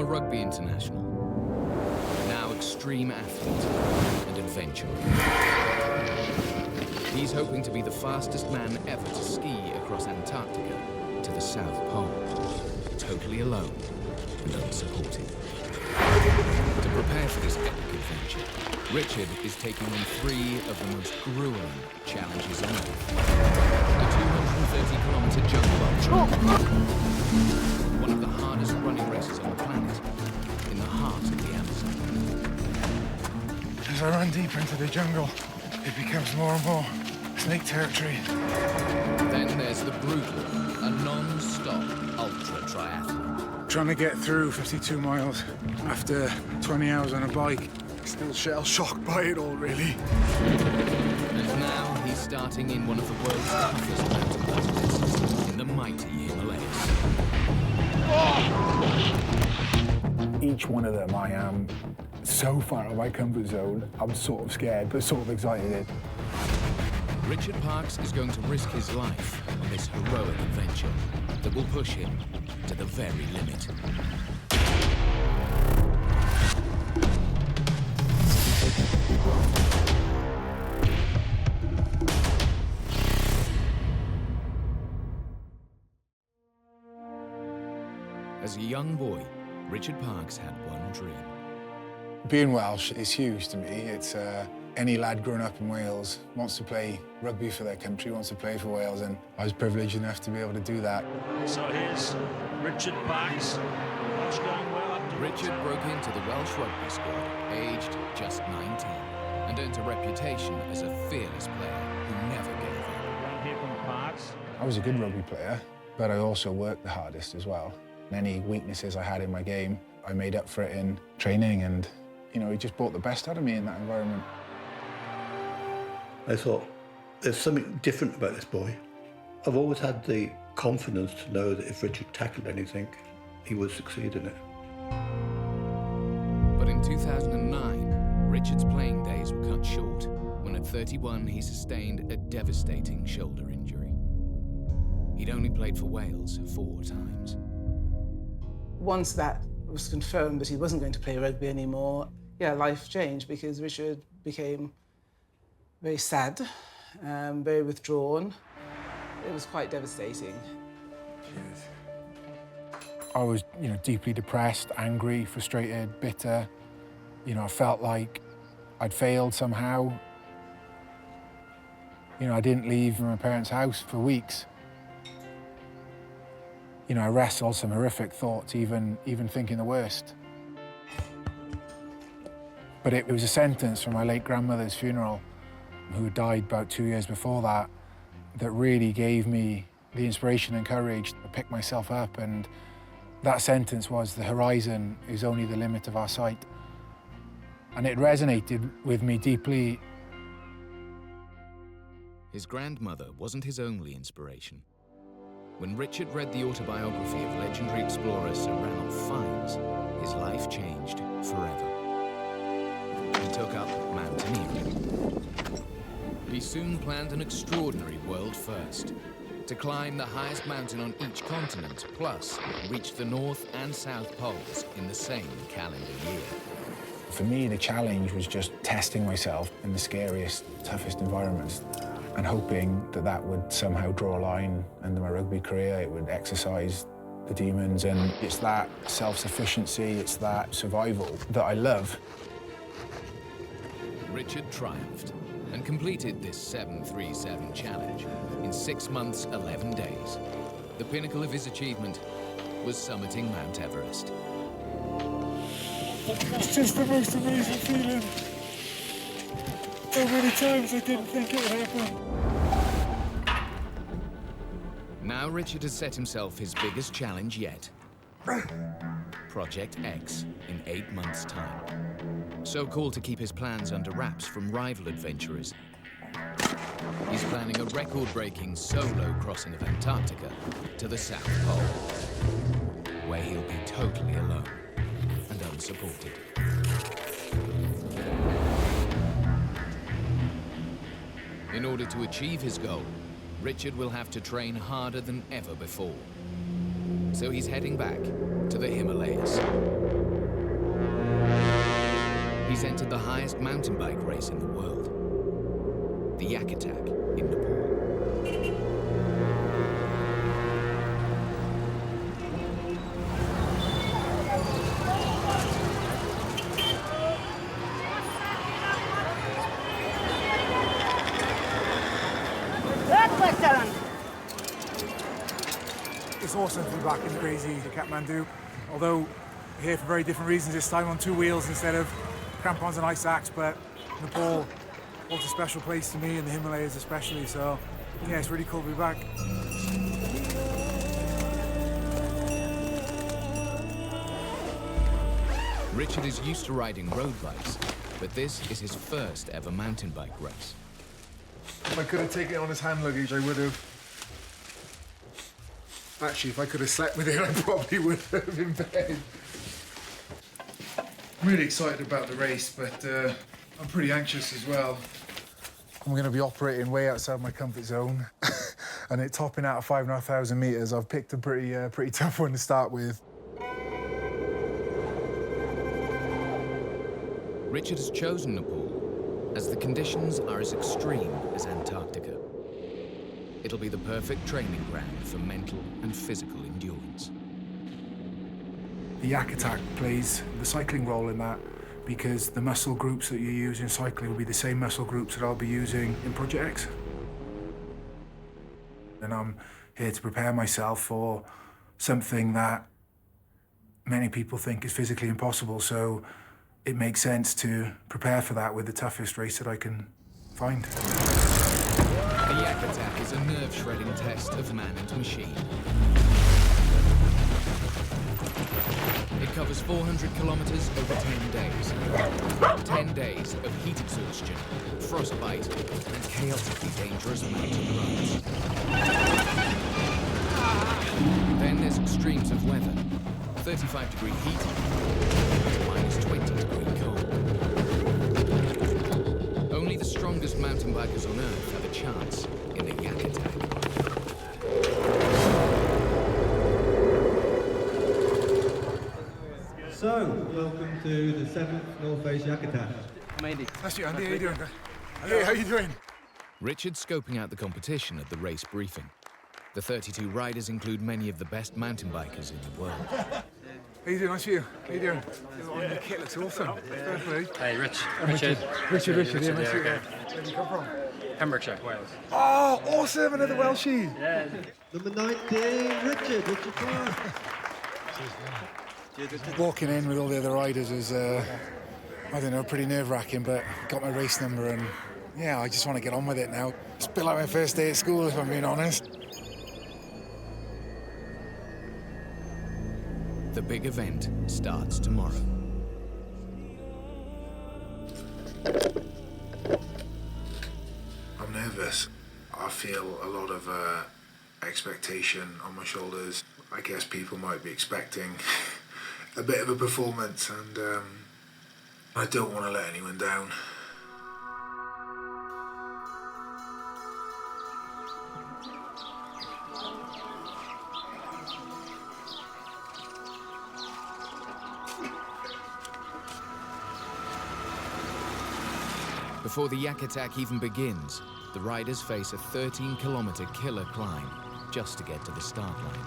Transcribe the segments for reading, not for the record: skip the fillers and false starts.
rugby international, now extreme athlete and adventurer. He's hoping to be the fastest man ever to ski across Antarctica to the South Pole, totally alone and unsupported. To prepare for this epic adventure, Richard is taking on 3 of the most grueling challenges on Earth. The 230-kilometer jungle ultra, one of the hardest running races on the planet, in the heart of the Amazon. As I run deeper into the jungle, it becomes more and more snake territory. Then there's the brutal, a non-stop ultra triathlon. Trying to get through 52 miles after 20 hours on a bike. Still shell-shocked by it all, really. And now he's starting in one of the world's toughest mountain places, in the mighty Himalayas. Each one of them, I am so far out of my comfort zone. I'm sort of scared, but sort of excited. Richard Parkes is going to risk his life on this heroic adventure that will push him to the very limit. As a young boy, Richard Parkes had one dream. Being Welsh is huge to me. It's any lad growing up in Wales wants to play rugby for their country, wants to play for Wales, and I was privileged enough to be able to do that. So here's Richard Parkes. Welsh going well up to Richard broke into the Welsh rugby squad, aged just 19, and earned a reputation as a fearless player who never gave up. Run here from Parkes. I was a good rugby player, but I also worked the hardest as well. Any weaknesses I had in my game, I made up for it in training, and you know, he just brought the best out of me in that environment. I thought, there's something different about this boy. I've always had the confidence to know that if Richard tackled anything, he would succeed in it. But in 2009, Richard's playing days were cut short when at 31 he sustained a devastating shoulder injury. He'd only played for Wales 4 times. Once that was confirmed that he wasn't going to play rugby anymore, yeah, life changed because Richard became very sad, very withdrawn. It was quite devastating. I was, deeply depressed, angry, frustrated, bitter. I felt like I'd failed somehow. I didn't leave my parents' house for weeks. I wrestled some horrific thoughts, even thinking the worst. But it was a sentence from my late grandmother's funeral, who had died about 2 years before that, that really gave me the inspiration and courage to pick myself up. And that sentence was, "The horizon is only the limit of our sight." And it resonated with me deeply. His grandmother wasn't his only inspiration. When Richard read the autobiography of legendary explorer Sir Ranulph Fiennes, his life changed forever. He took up mountaineering. He soon planned an extraordinary world first, to climb the highest mountain on each continent, plus reach the North and South Poles in the same calendar year. For me, the challenge was just testing myself in the scariest, toughest environments, and hoping that that would somehow draw a line under my rugby career. It would exercise the demons, and it's that self-sufficiency, it's that survival that I love. Richard triumphed and completed this 737 challenge in 6 months, 11 days. The pinnacle of his achievement was summiting Mount Everest. It's just the most amazing feeling. So many times I didn't think it would happen. Now Richard has set himself his biggest challenge yet. Project X in 8 months' time. So called to keep his plans under wraps from rival adventurers. He's planning a record-breaking solo crossing of Antarctica to the South Pole, where he'll be totally alone and unsupported. In order to achieve his goal, Richard will have to train harder than ever before. So he's heading back to the Himalayas. He's entered the highest mountain bike race in the world, the Yak Attack in Nepal. It's awesome to be back in the crazy Kathmandu, although here for very different reasons this time, on two wheels instead of crampons and ice axe. But Nepal holds a special place to me, and the Himalayas especially, so yeah, it's really cool to be back. Richard is used to riding road bikes, but this is his first ever mountain bike race. If I could have taken it on as hand luggage, I would have. Actually, if I could have slept with it, I probably would have in bed. I'm really excited about the race, but I'm pretty anxious as well. I'm going to be operating way outside my comfort zone, and it topping out at 5,500 metres. I've picked a pretty tough one to start with. Richard has chosen Nepal as the conditions are as extreme as Antarctica. It'll be the perfect training ground for mental and physical endurance. The Yak Attack plays the cycling role in that, because the muscle groups that you use in cycling will be the same muscle groups that I'll be using in Project X. And I'm here to prepare myself for something that many people think is physically impossible, so it makes sense to prepare for that with the toughest race that I can find. The Yak Attack is a nerve-shredding test of man and machine. It covers 400 kilometers over 10 days. 10 days of heat exhaustion, frostbite, and chaotically dangerous mountain runs. Then there's extremes of weather. 35-degree heat to minus 20-degree cold. Only the strongest mountain bikers on Earth have a chance in the Yak Attack. So, welcome to the 7th North Face Yak Attack. Nice to meet you, Andy. How you doing? Hey, how you doing? Richard's scoping out the competition at the race briefing. The 32 riders include many of the best mountain bikers in the world. How you doing? Nice to meet you. How you doing? Your kit looks awesome. Hey, Richard. Yeah, nice to meet you. Okay. Where do you come from? Pembrokeshire, Wales. Oh, awesome! Another Welshie. Yeah. Number 19, Richard Clark. Walking in with all the other riders was, I don't know, pretty nerve-wracking, but got my race number and, yeah, I just want to get on with it now. It's a bit like my first day at school, if I'm being honest. The big event starts tomorrow. I'm nervous. I feel a lot of expectation on my shoulders. I guess people might be expecting a bit of a performance, and I don't want to let anyone down. Before the Yak Attack even begins, the riders face a 13-kilometer killer climb just to get to the start line.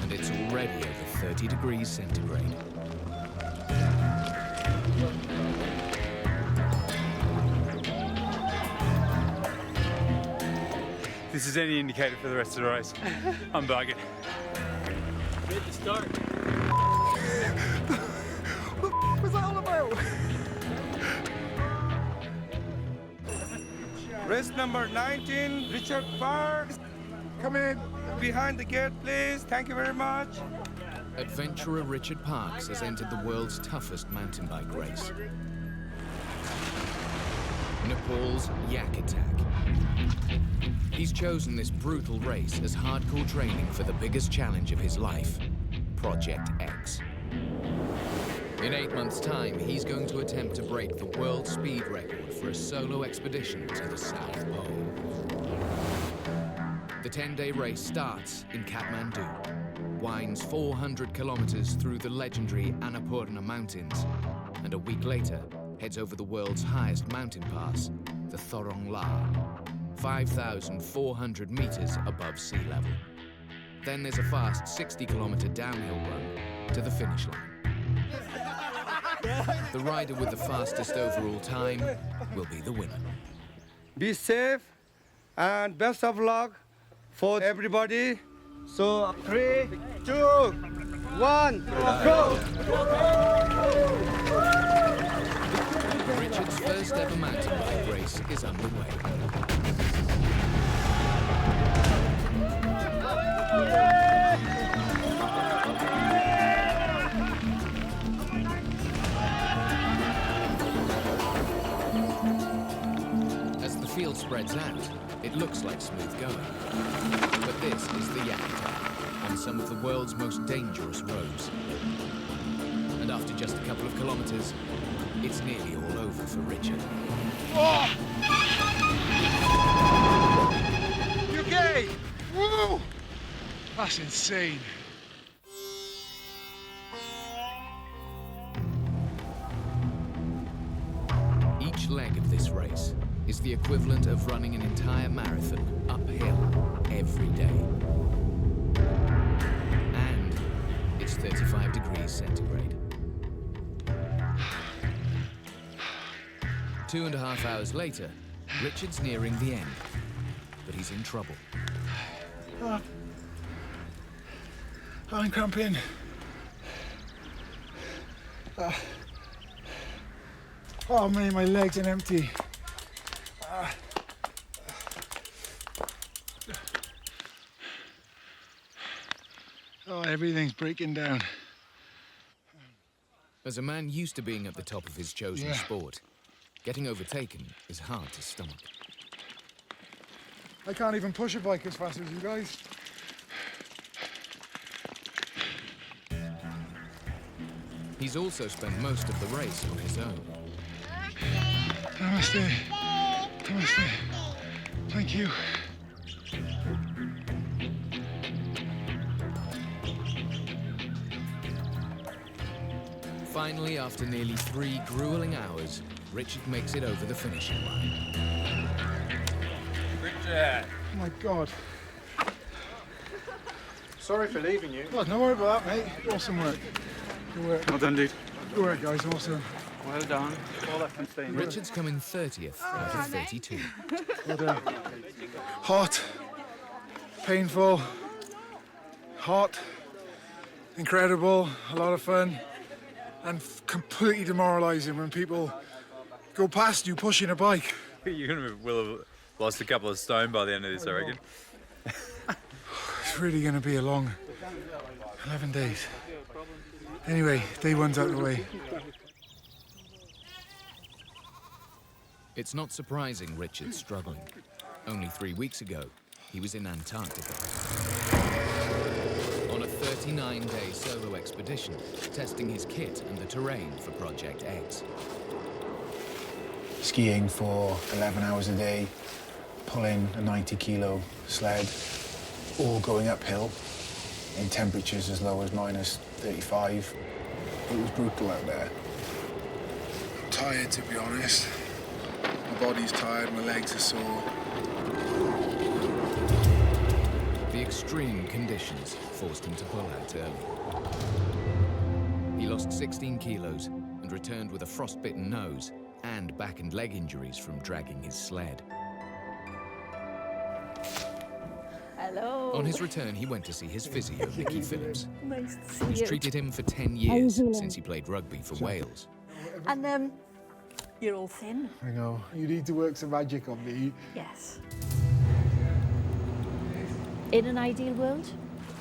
And it's already over 30 degrees centigrade. This is any indicator for the rest of the race. I'm bugging. Ready to start. What was that all about? Race number 19, Richard Park. Come in. Behind the gate, please. Thank you very much. Adventurer Richard Parks has entered the world's toughest mountain bike race. Nepal's Yak Attack. He's chosen this brutal race as hardcore training for the biggest challenge of his life, Project X. In 8 months' time, he's going to attempt to break the world speed record for a solo expedition to the South Pole. The 10-day race starts in Kathmandu, winds 400 kilometers through the legendary Annapurna Mountains, and a week later heads over the world's highest mountain pass, the Thorong La, 5,400 meters above sea level. Then there's a fast 60-kilometer downhill run to the finish line. The rider with the fastest overall time will be the winner. Be safe and best of luck for everybody. So 3, 2, 1, go! Richard's first ever mountain bike race is underway. As the field spreads out, it looks like smooth going. But this is the Yak Attack on some of the world's most dangerous roads. And after just a couple of kilometers, it's nearly all over for Richard. UK! Woo! That's insane. Each leg of this race is the equivalent of running an entire marathon uphill every day. And it's 35 degrees centigrade. 2.5 hours later, Richard's nearing the end, but he's in trouble. I'm cramping. Oh man, my legs are empty. Oh, everything's breaking down. As a man used to being at the top of his chosen sport, getting overtaken is hard to stomach. I can't even push a bike as fast as you guys. He's also spent most of the race on his own. Namaste. Namaste. Thank you. Finally, after nearly 3 grueling hours, Richard makes it over the finishing line. Richard! Oh my God. Sorry for leaving you. Oh, don't worry about that, mate. Awesome work. Good work. Well done, dude. Good work, guys. Awesome. Well done. All that can stay in. Richard's come in 30th out of 32. Well done. Hot. Painful. Hot. Incredible. A lot of fun. And completely demoralising when people go past you pushing a bike. Will have lost a couple of stone by the end of this, I reckon. It's really going to be a long 11 days. Anyway, day one's out of the way. It's not surprising Richard's struggling. Only 3 weeks ago, he was in Antarctica. On a 39-day solo expedition, testing his kit and the terrain for Project X. Skiing for 11 hours a day, pulling a 90-kilo sled, all going uphill in temperatures as low as -35. It was brutal out there. I'm tired, to be honest. My body's tired, my legs are sore. The extreme conditions forced him to pull out early. He lost 16 kilos and returned with a frostbitten nose and back and leg injuries from dragging his sled. Hello. On his return, he went to see his physio, Nicky Phillips, Nice to see who's you. treated him for 10 years since he played rugby for Wales. And you're all thin. I know. You need to work some magic on me. Yes. In an ideal world,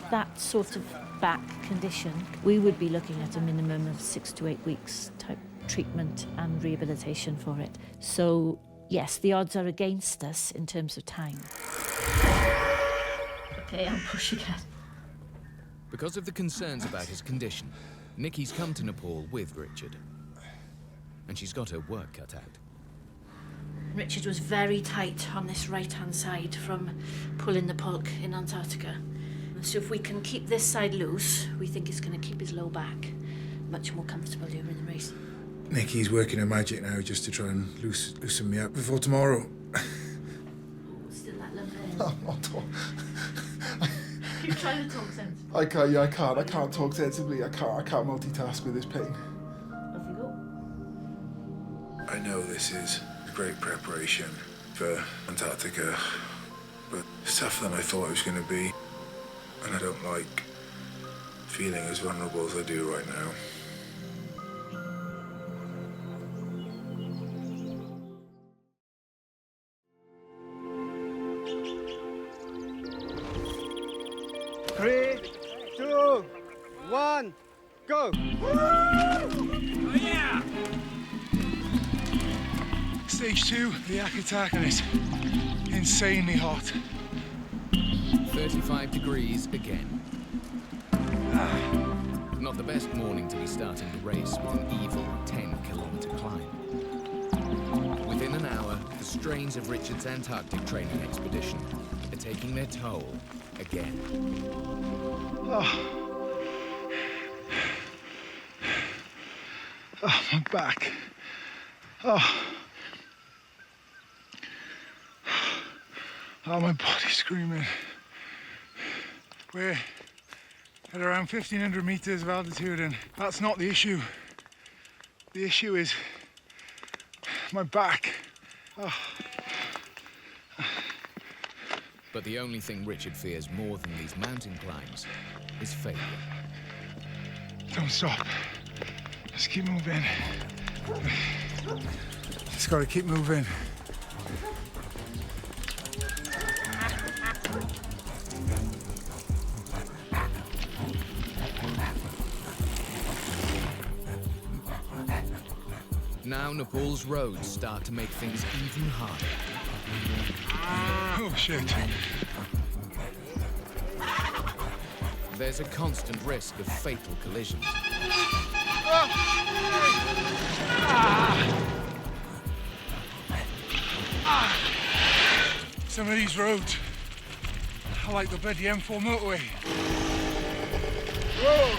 that sort of back condition, we would be looking at a minimum of 6 to 8 weeks type treatment and rehabilitation for it. So, yes, the odds are against us in terms of time. Okay, I'll push again. Because of the concerns about his condition, Nikki's come to Nepal with Richard, and she's got her work cut out. Richard was very tight on this right-hand side from pulling the pulk in Antarctica. So if we can keep this side loose, we think it's going to keep his low back much more comfortable during the race. Nikki's working her magic now just to try and loosen me up before tomorrow. Still that lump I'm not talking. Keep trying to talk sense. I can't. Yeah, I can't talk sensibly. I can't multitask with this pain. Off you go. I know this is a great preparation for Antarctica, but it's tougher than I thought it was going to be. And I don't like feeling as vulnerable as I do right now. Three, 2, 1, go! Oh, yeah! Stage 2, the Yak Attack, and it's insanely hot. 35 degrees again. Not the best morning to be starting the race with an evil 10-kilometre climb. Within an hour, the strains of Richard's Antarctic training expedition are taking their toll again. Oh, my back. Oh, my body's screaming. We're at around 1,500 meters of altitude, and that's not the issue. The issue is my back. Oh. But the only thing Richard fears more than these mountain climbs is failure. Don't stop. Just keep moving. Just gotta keep moving. Now Nepal's roads start to make things even harder. Oh, shit. There's a constant risk of fatal collisions. Some of these roads are like the bloody M4 motorway. Whoa!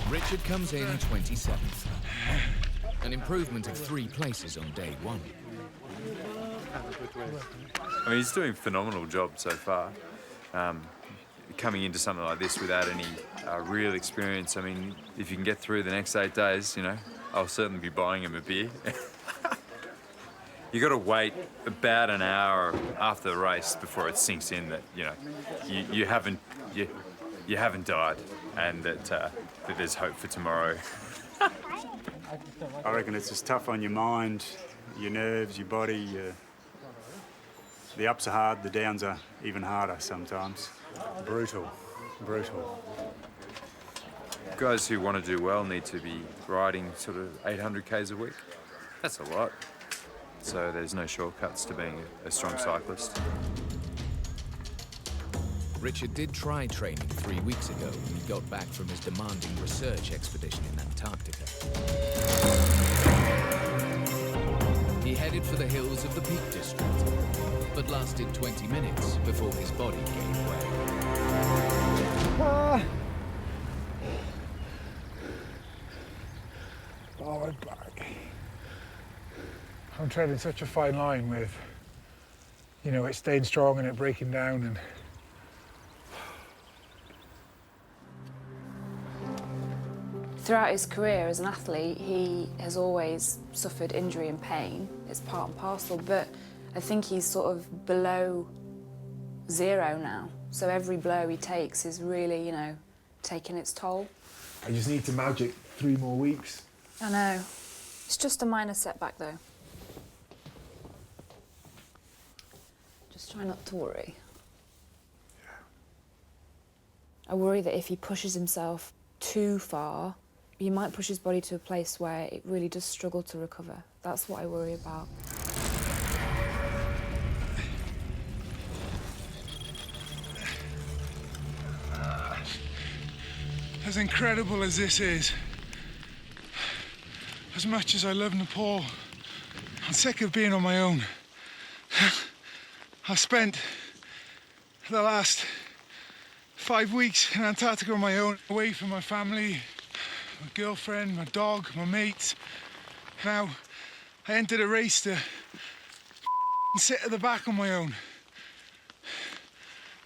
Richard comes in 27th, an improvement of 3 places on day 1. I mean, he's doing a phenomenal job so far. Coming into something like this without any real experience, I mean, if you can get through the next 8 days, you know, I'll certainly be buying him a beer. You got to wait about an hour after the race before it sinks in that, you know, you haven't died, and that there's hope for tomorrow. I reckon it's just tough on your mind, your nerves, your body. The ups are hard, the downs are even harder sometimes. Brutal. Guys who want to do well need to be riding sort of 800 k's a week. That's a lot. So there's no shortcuts to being a strong cyclist. Richard did try training 3 weeks ago when he got back from his demanding research expedition in Antarctica. He headed for the hills of the Peak District, but lasted 20 minutes before his body gave way. Oh, my back. I'm treading such a fine line with, you know, it staying strong and it breaking down, and throughout his career as an athlete, he has always suffered injury and pain. It's part and parcel, but I think he's sort of below 0 now. So every blow he takes is really, you know, taking its toll. I just need to magic 3 more weeks. I know. It's just a minor setback, though. Just try not to worry. I worry that if he pushes himself too far, he might push his body to a place where it really does struggle to recover. That's what I worry about. As incredible as this is, as much as I love Nepal, I'm sick of being on my own. I've spent the last 5 weeks in Antarctica on my own, away from my family, my girlfriend, my dog, my mates. Now, I entered a race to sit at the back on my own.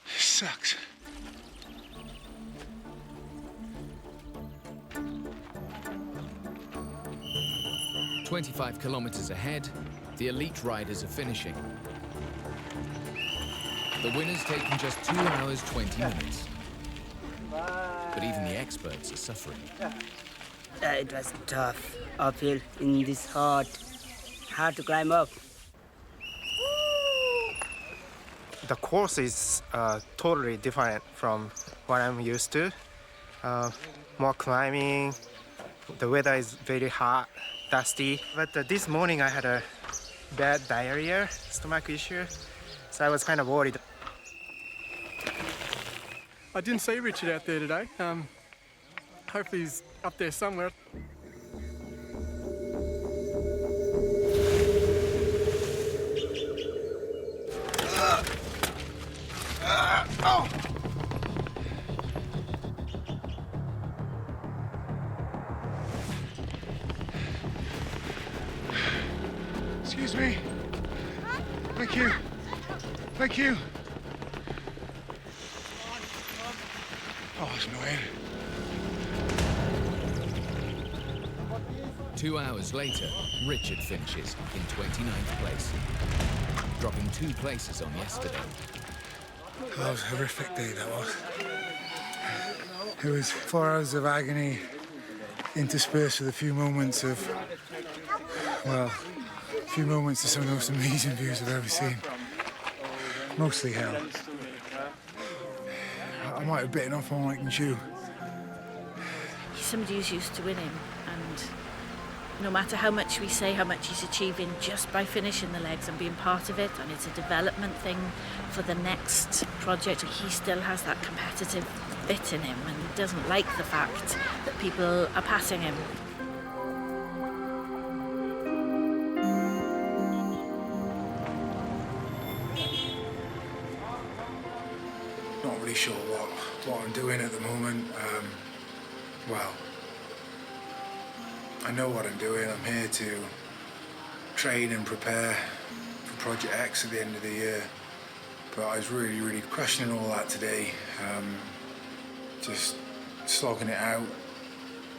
It sucks. "25 kilometers ahead, the elite riders are finishing. The winner's taken just 2 hours, 20 minutes. But even the experts are suffering. It was tough uphill in this hard to climb up. The course is totally different from what I'm used to. More climbing, the weather is very hot, dusty. But this morning I had a bad diarrhea, stomach issue, so I was kind of worried. I didn't see Richard out there today. Hopefully he's up there somewhere. Oh! Excuse me. Thank you. Thank you. Oh, it's annoying. 2 hours later, Richard finishes in 29th place, dropping 2 places on yesterday. That was a horrific day, that was. It was 4 hours of agony interspersed with a few moments of, well, a few moments of some of the most amazing views I've ever seen. Mostly hell. I might have bitten off more than I can chew. He's somebody who's used to winning, and no matter how much we say how much he's achieving just by finishing the legs and being part of it, and it's a development thing for the next project, he still has that competitive bit in him and doesn't like the fact that people are passing him. Not really sure what I'm doing at the moment. Well, I know what I'm doing. I'm here to train and prepare for Project X at the end of the year. But I was really questioning all that today. Just slogging it out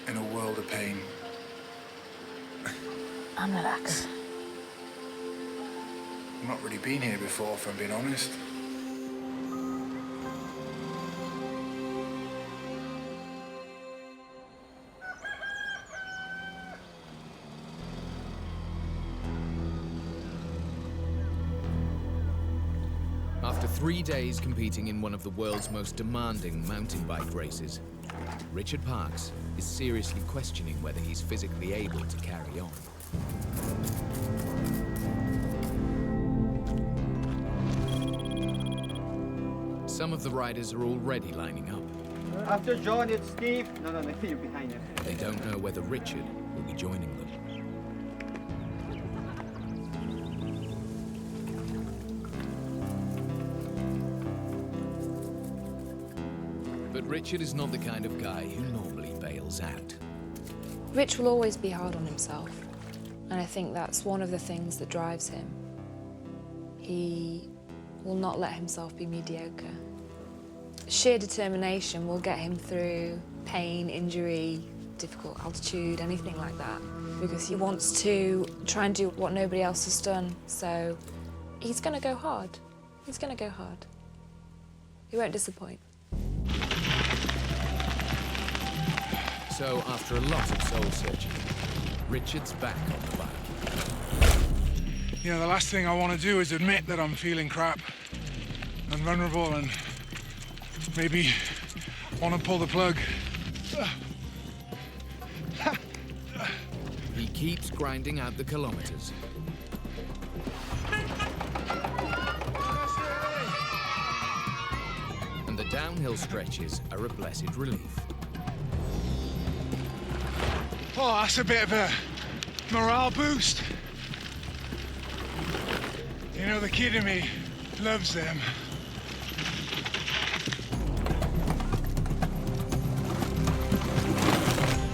in a world of pain. And relax. I've not really been here before, if I'm being honest. After 3 days competing in one of the world's most demanding mountain bike races, Richard Parkes is seriously questioning whether he's physically able to carry on. Some of the riders are already lining up. After John, it's Steve. No, you're behind him. They don't know whether Richard will be joining them. But Richard is not the kind of guy who normally bails out. Rich will always be hard on himself, and I think that's one of the things that drives him. He will not let himself be mediocre. Sheer determination will get him through pain, injury, difficult altitude, anything like that, because he wants to try and do what nobody else has done. So he's going to go hard. He's going to go hard. He won't disappoint. So after a lot of soul searching, Richard's back on the bike. You know, the last thing I want to do is admit that I'm feeling crap and vulnerable and maybe want to pull the plug. He keeps grinding out the kilometers. And the downhill stretches are a blessed relief. Oh, that's a bit of a morale boost. You know, the kid in me loves them.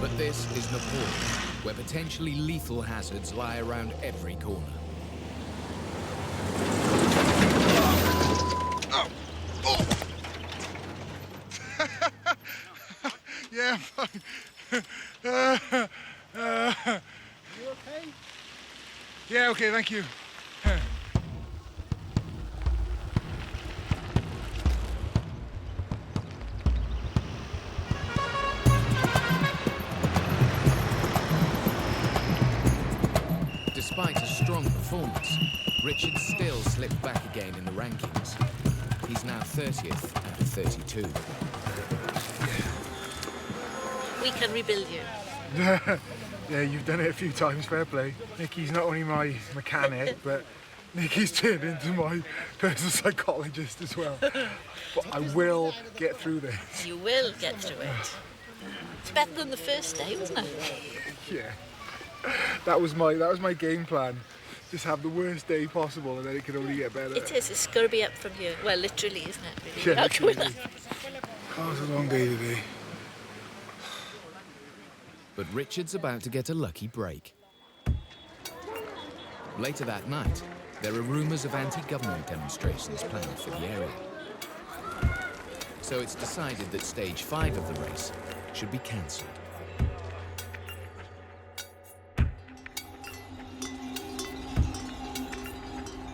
But this is Nepal, where potentially lethal hazards lie around every corner. Yeah, I'm fine. You okay? Yeah, okay, thank you. Despite a strong performance, Richard still slipped back again in the rankings. He's now 30th out of 32. We can rebuild you. Yeah, you've done it a few times, fair play. Nicky's not only my mechanic, but Nicky's turned into my personal psychologist as well. But I will get through this. You will get through it. It's better than the first day, wasn't it? Yeah. That was my game plan. Just have the worst day possible and then it can only get better. It is. It's got to be up from here. Well, literally, isn't it? Really? Yeah, Not going literally. up. Oh, it was a long day today. But Richard's about to get a lucky break. Later that night, there are rumours of anti-government demonstrations planned for the area. So it's decided that stage 5 of the race should be cancelled.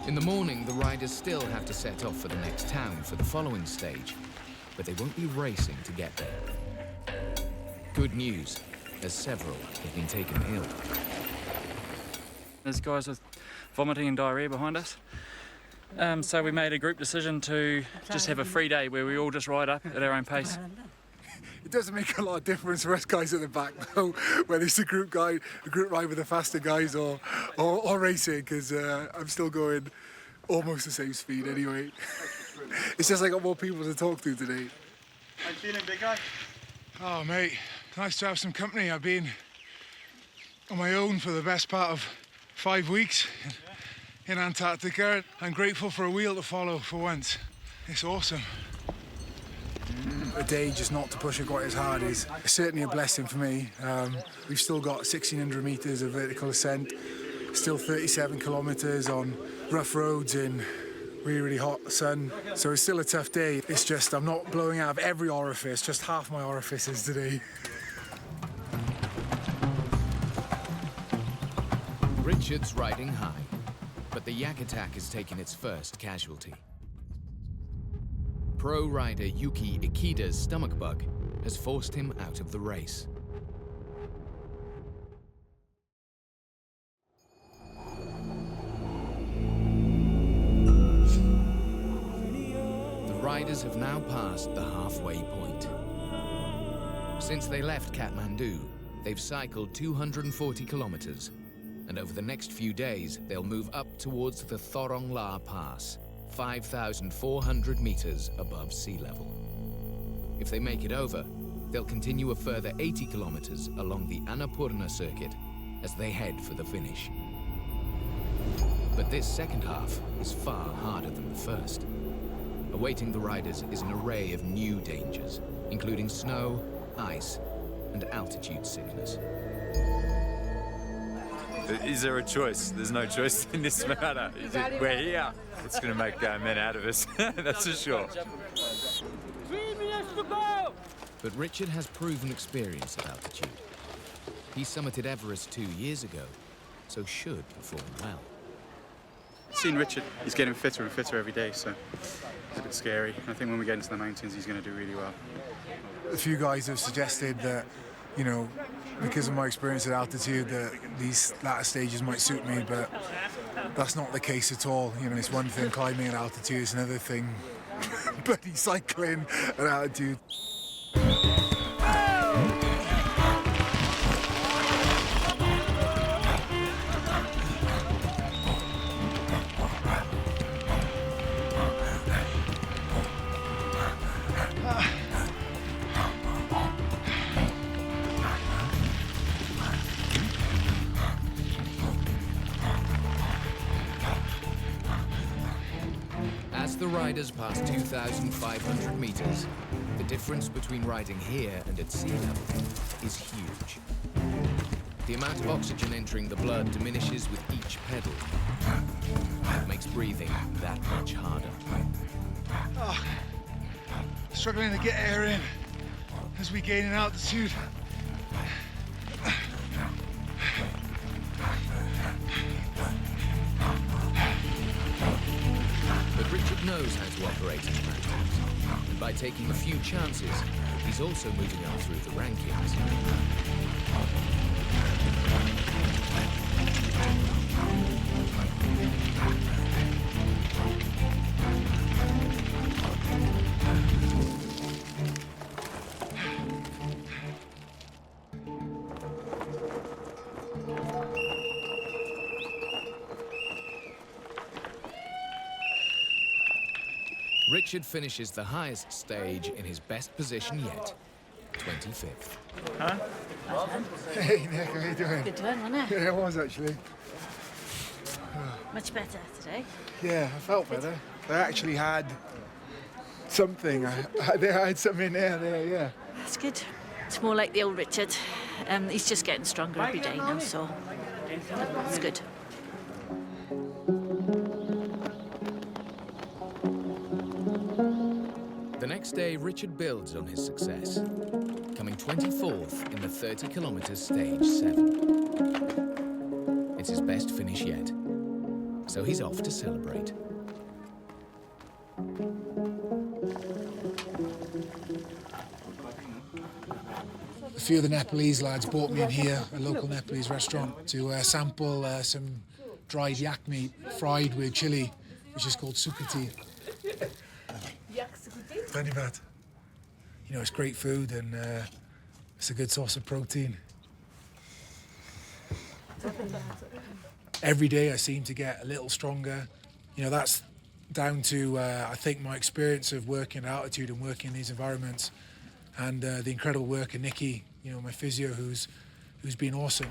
In the morning, the riders still have to set off for the next town for the following stage, but they won't be racing to get there. Good news, as several have been taken ill. There's guys with vomiting and diarrhea behind us. So we made a group decision to just have a free day where we all just ride up at our own pace. It doesn't make a lot of difference for us guys at the back, though, whether it's a group ride with the faster guys or racing, because I'm still going almost the same speed anyway. It's just I got more people to talk to today. How you feeling, big guy? Oh, mate, nice to have some company. I've been on my own for the best part of 5 weeks in Antarctica. I'm grateful for a wheel to follow for once. It's awesome. A day just not to push it quite as hard is certainly a blessing for me. We've still got 1,600 metres of vertical ascent, still 37 kilometres on rough roads in really, really hot sun. So it's still a tough day. It's just I'm not blowing out of every orifice, just half my orifices today. Richard's riding high, but the Yak Attack has taken its first casualty. Pro rider Yuki Ikeda's stomach bug has forced him out of the race. The riders have now passed the halfway point. Since they left Kathmandu, they've cycled 240 kilometers, and over the next few days, they'll move up towards the Thorong La Pass, 5,400 meters above sea level. If they make it over, they'll continue a further 80 kilometers along the Annapurna circuit as they head for the finish. But this second half is far harder than the first. Awaiting the riders is an array of new dangers, including snow, ice, and altitude sickness. Is there a choice? There's no choice in this matter. We're here. It's going to make men out of us, that's for sure. 3 minutes to go! But Richard has proven experience at altitude. He summited Everest 2 years ago, so should perform well. Seeing Richard, he's getting fitter and fitter every day, so it's a bit scary. I think when we get into the mountains, he's going to do really well. A few guys have suggested that, you know, because of my experience at altitude, that these latter stages might suit me, but that's not the case at all. You know, it's one thing climbing at altitude, it's another thing bloody cycling at altitude. riders past 2,500 meters, the difference between riding here and at sea level is huge. The amount of oxygen entering the blood diminishes with each pedal. It makes breathing that much harder. Oh, struggling to get air in as we gain in altitude. But Richard knows how to operate his mountains, and by taking a few chances, he's also moving up through the rankings. Richard finishes the highest stage in his best position yet, 25th. Huh? Hey Nick, how you doing? Good one, wasn't it? Yeah, it was actually. Much better today. Yeah, I felt better. I actually had something. I had something in there, yeah. That's good. It's more like the old Richard. He's just getting stronger every day now, so it's good. The next day, Richard builds on his success, coming 24th in the 30 kilometers stage 7. It's his best finish yet, so he's off to celebrate. A few of the Nepalese lads brought me in here, a local Nepalese restaurant, to sample some dried yak meat fried with chili, which is called sukati. Dhanyavad. You know, it's great food and it's a good source of protein. Every day I seem to get a little stronger. You know, that's down to, I think, my experience of working at altitude and working in these environments, and the incredible work of Nikki, you know, my physio, who's been awesome.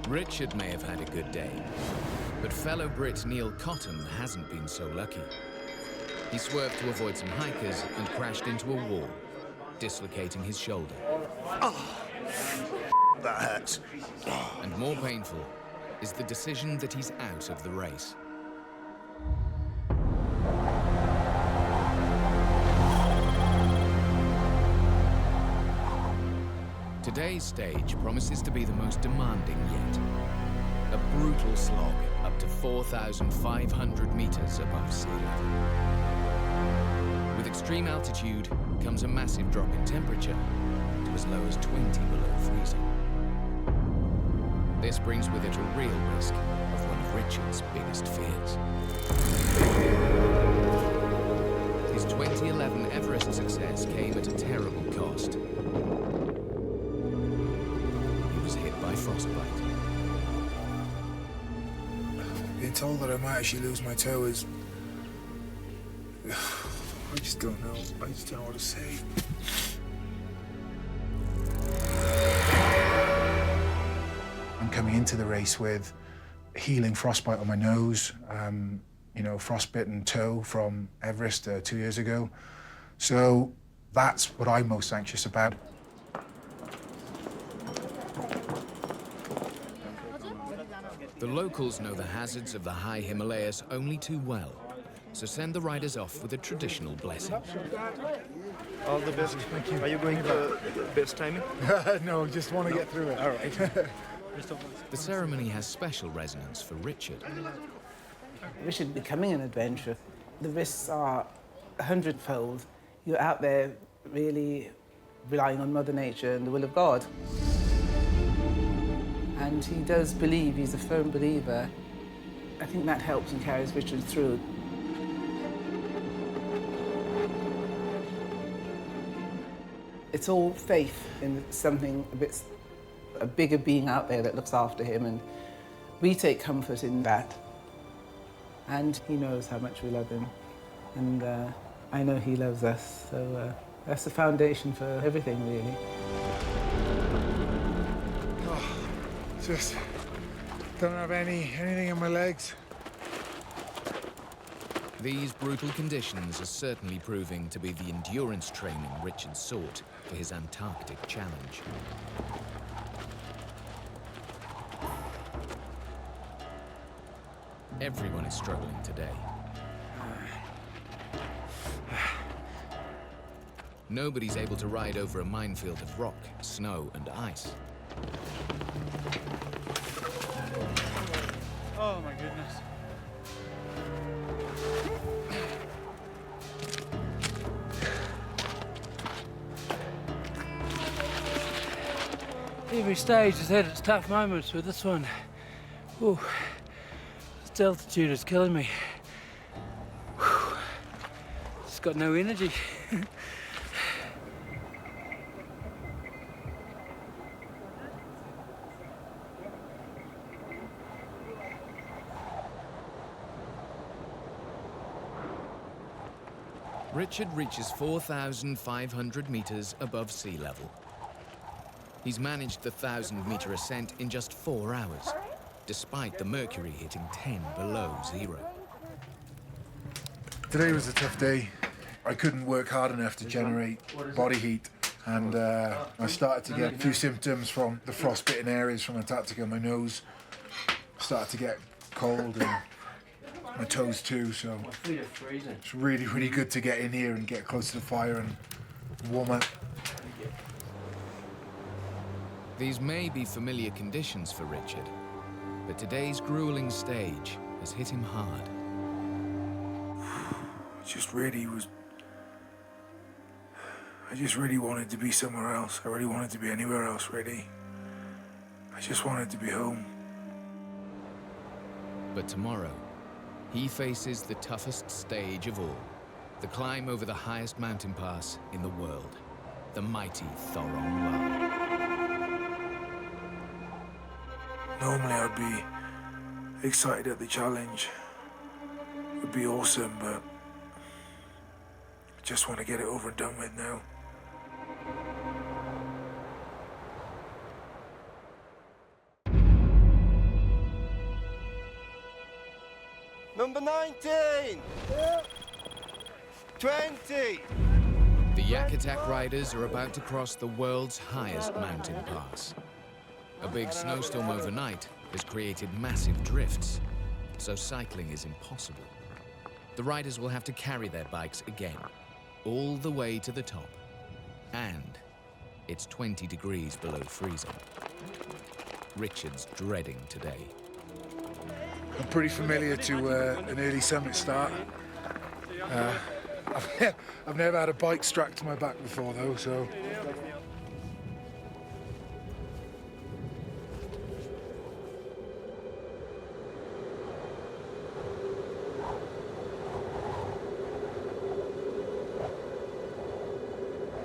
Richard may have had a good day, but fellow Brit Neil Cotton hasn't been so lucky. He swerved to avoid some hikers and crashed into a wall, dislocating his shoulder. Oh, that hurts. And more painful is the decision that he's out of the race. Today's stage promises to be the most demanding yet. A brutal slog up to 4,500 meters above sea level. With extreme altitude comes a massive drop in temperature to as low as 20 below freezing. This brings with it a real risk of one of Richard's biggest fears. His 2011 Everest success came at a terrible cost. He was hit by frostbite. Being told that I might actually lose my toe is... I just don't know. I just don't know what to say. I'm coming into the race with healing frostbite on my nose, you know, frostbitten toe from Everest 2 years ago. So that's what I'm most anxious about. The locals know the hazards of the high Himalayas only too well, so send the riders off with a traditional blessing. All the best. Thank you. Are you going for best timing? No, just want to get through it. All right. The ceremony has special resonance for Richard. Richard becoming an adventurer, the risks are 100-fold. You're out there really relying on Mother Nature and the will of God. And he does believe, he's a firm believer. I think that helps and carries Richard through. It's all faith in something a bigger being out there that looks after him, and we take comfort in that. And he knows how much we love him, and I know he loves us, so that's the foundation for everything, really. Just Don't have anything in my legs. These brutal conditions are certainly proving to be the endurance training Richard sought for his Antarctic challenge. Everyone is struggling today. Nobody's able to ride over a minefield of rock, snow, and ice. Oh my goodness. Every stage has had its tough moments, but this one, ooh, this altitude is killing me. Whew. Just got no energy. Richard reaches 4,500 meters above sea level. He's managed the 1,000-meter ascent in just 4 hours, despite the mercury hitting 10 below zero. Today was a tough day. I couldn't work hard enough to generate body heat, and I started to get a few symptoms from the frostbitten areas from Antarctica. My nose started to get cold, and my toes too, so it's really, really good to get in here and get close to the fire and warm up. These may be familiar conditions for Richard, but today's grueling stage has hit him hard. I just really wanted to be somewhere else. I really wanted to be anywhere else, really. I just wanted to be home. But tomorrow, he faces the toughest stage of all, the climb over the highest mountain pass in the world, the mighty Thorong La. Normally I'd be excited at the challenge. It would be awesome, but I just want to get it over and done with now. Number 19! 20! The Yak Attack riders are about to cross the world's highest mountain pass. A big snowstorm overnight has created massive drifts, so cycling is impossible. The riders will have to carry their bikes again, all the way to the top. And it's 20 degrees below freezing. Richard's dreading today. I'm pretty familiar to an early summit start. I've never had a bike strapped to my back before though, so.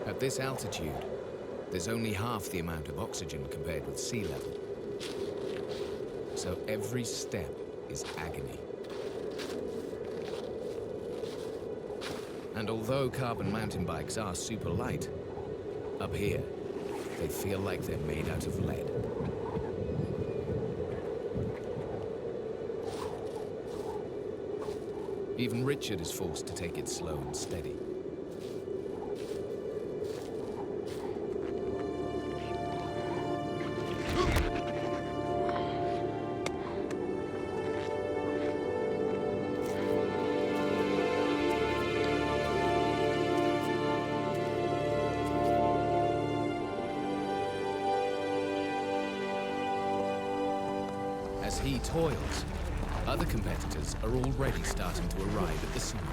At this altitude, there's only half the amount of oxygen compared with sea level. So every step is agony. And although carbon mountain bikes are super light, up here, they feel like they're made out of lead. Even Richard is forced to take it slow and steady. As he toils, other competitors are already starting to arrive at the summit.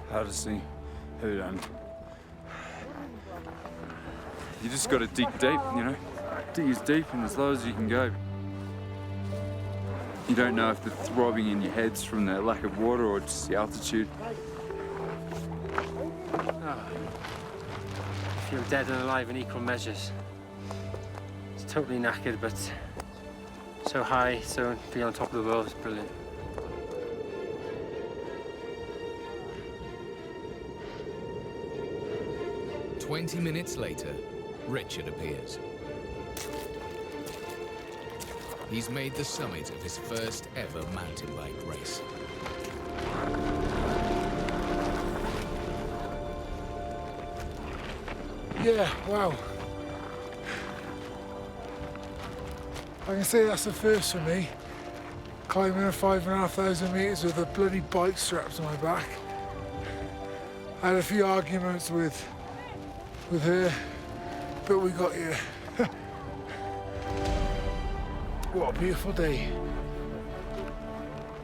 Hardest thing ever done. You just got to dig deep, you know? Dig as deep and as low as you can go. You don't know if the throbbing in your head's from the lack of water or just the altitude. I feel dead and alive in equal measures. It's totally knackered, but so high, so being on top of the world is brilliant. 90 minutes later, Richard appears. He's made the summit of his first ever mountain bike race. Yeah, wow. I can say that's the first for me. Climbing 5,500 metres with a bloody bike strapped to my back. I had a few arguments with her, but we got here. What a beautiful day.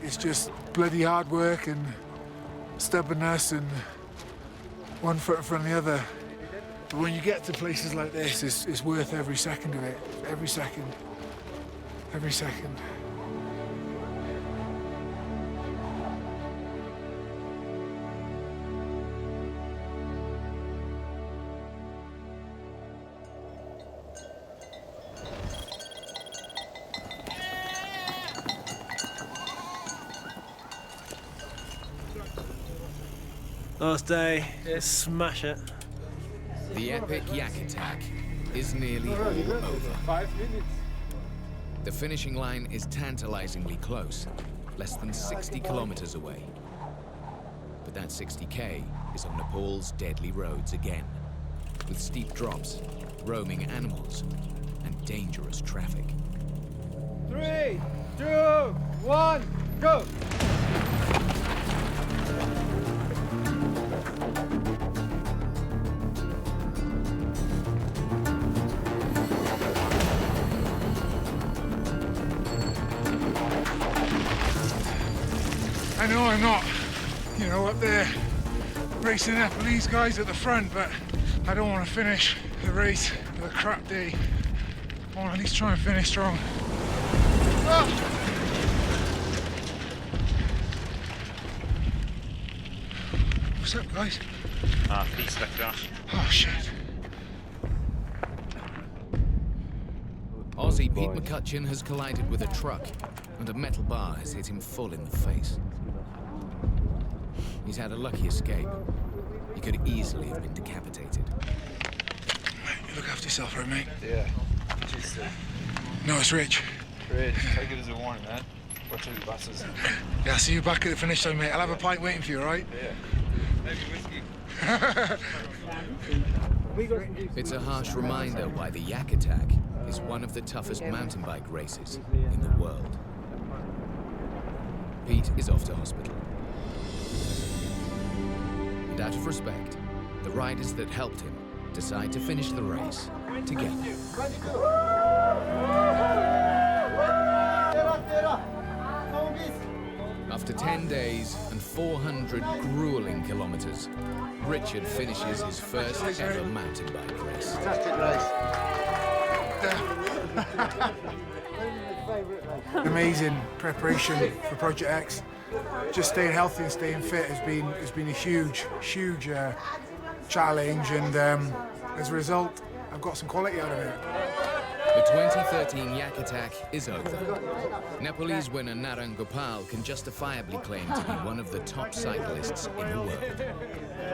It's just bloody hard work and stubbornness and one foot in front of the other. But when you get to places like this, it's worth every second of it. Every second. Every second. Last day, smash it. The epic Yak Attack is nearly all over. 5 minutes. The finishing line is tantalizingly close, less than 60 kilometers away. But that 60k is on Nepal's deadly roads again, with steep drops, roaming animals, and dangerous traffic. 3, 2, 1, go! I know I'm not, up there racing Nepalese guys at the front, but I don't want to finish the race with a crap day. I want to at least try and finish strong. Oh. What's up, guys? Pete's left us. Oh, shit. Aussie Pete McCutcheon has collided with a truck, and a metal bar has hit him full in the face. He's had a lucky escape. He could easily have been decapitated. You look after yourself, right, mate? Yeah. Cheers, Steve. No, it's Rich. Rich, take it as a warning, man. Watch those buses. Yeah, I'll see you back at the finish line, mate. I'll have a pint waiting for you, all right? Yeah. Maybe whiskey. It's a harsh reminder why the Yak Attack is one of the toughest mountain bike races in the world. Pete is off to hospital. And out of respect, the riders that helped him decide to finish the race together. After 10 days and 400 grueling kilometers, Richard finishes his first ever mountain bike race. Amazing preparation for Project X. Just staying healthy and staying fit has been a huge challenge, and as a result, I've got some quality out of it. The 2013 Yak Attack is over. Nepalese winner Narang Gopal can justifiably claim to be one of the top cyclists in the world.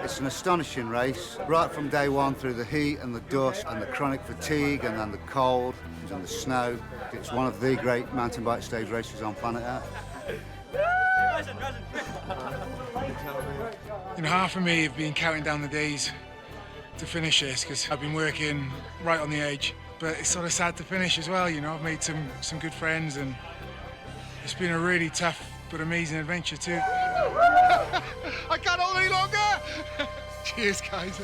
It's an astonishing race, right from day one through the heat and the dust and the chronic fatigue and then the cold and the snow. It's one of the great mountain bike stage races on planet Earth. Half of me have been counting down the days to finish this because I've been working right on the edge. But it's sort of sad to finish as well, I've made some good friends, and it's been a really tough but amazing adventure too. I can't hold any longer! Cheers, guys.